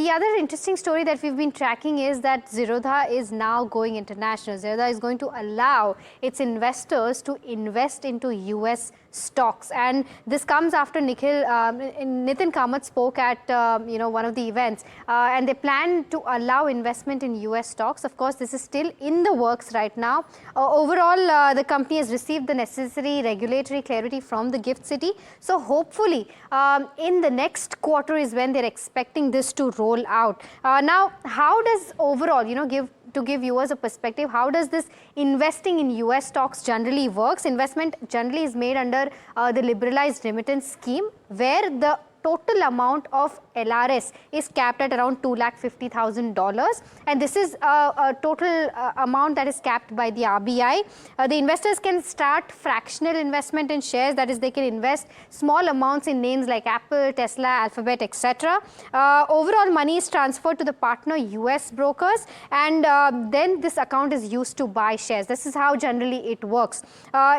The other interesting story that we've been tracking is that Zerodha is now going international. Zerodha is going to allow its investors to invest into US stocks, and this comes after Nitin Kamath spoke at one of the events, and they plan to allow investment in US stocks. Of course, this is still in the works right now. Overall, the company has received the necessary regulatory clarity from the GIFT City. So hopefully, in the next quarter is when they're expecting this to roll out. Now, how does overall, to give viewers a perspective, how does this investing in US stocks generally works? Investment generally is made under the liberalized remittance scheme, where the total amount of LRS is capped at around $250,000, and this is a total amount that is capped by the RBI. The investors can start fractional investment in shares, that is, they can invest small amounts in names like Apple, Tesla, Alphabet, etc. Overall, money is transferred to the partner US brokers, and then this account is used to buy shares. This is how generally it works.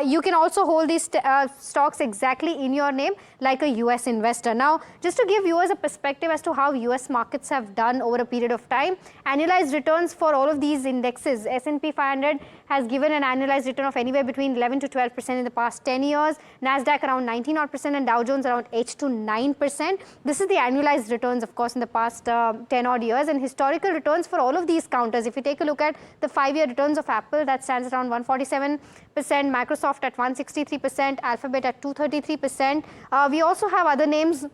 You can also hold these stocks exactly in your name like a US investor. Now, just to give viewers a perspective as to how US markets have done over a period of time, annualized returns for all of these indexes, S&P 500 has given an annualized return of anywhere between 11 to 12% in the past 10 years, NASDAQ around 19% and Dow Jones around 8 to 9%. This is the annualized returns, of course, in the past 10 odd years, and historical returns for all of these counters. If you take a look at the 5-year returns of Apple, that stands around 147%, Microsoft at 163%, Alphabet at 233%. We also have other names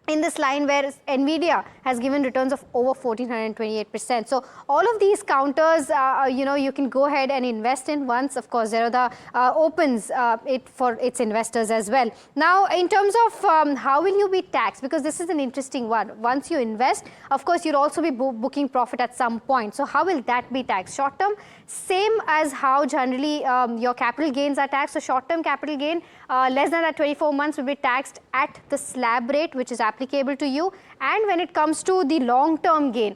in this line where NVIDIA has given returns of over 1,428%. So all of these counters, you can go ahead and invest in once, of course, Zerodha opens it for its investors as well. Now, in terms of how will you be taxed, because this is an interesting one. Once you invest, of course, you'll also be booking profit at some point. So how will that be taxed? Short term, same as how generally your capital gains are taxed. So short-term capital gain, less than that 24 months will be taxed at the slab rate, which is applicable to you. And when it comes to the long-term gain,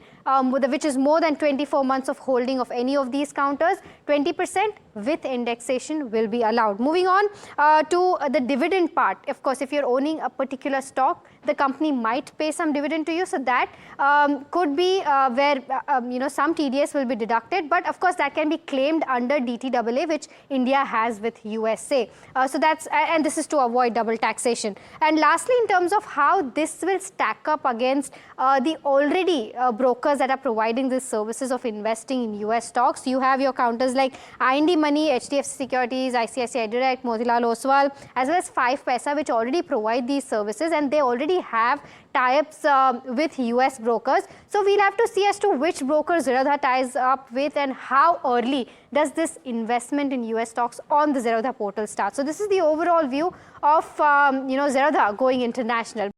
which is more than 24 months of holding of any of these counters, 20% with indexation will be allowed. Moving on to the dividend part. Of course, if you're owning a particular stock, the company might pay some dividend to you. So that could be where some TDS will be deducted. But of course, that can be claimed under DTAA, which India has with USA. So that's, and this is to avoid double taxation. And lastly, in terms of how this will stack up against the already brokers that are providing these services of investing in US stocks, you have your counters like IND Money, HDFC Securities, ICICI Direct, Motilal Oswal, as well as 5paisa, which already provide these services, and they already have tie-ups with US brokers. So we'll have to see as to which broker Zerodha ties up with and how early does this investment in US stocks on the Zerodha portal start. So this is the overall view of Zerodha going international.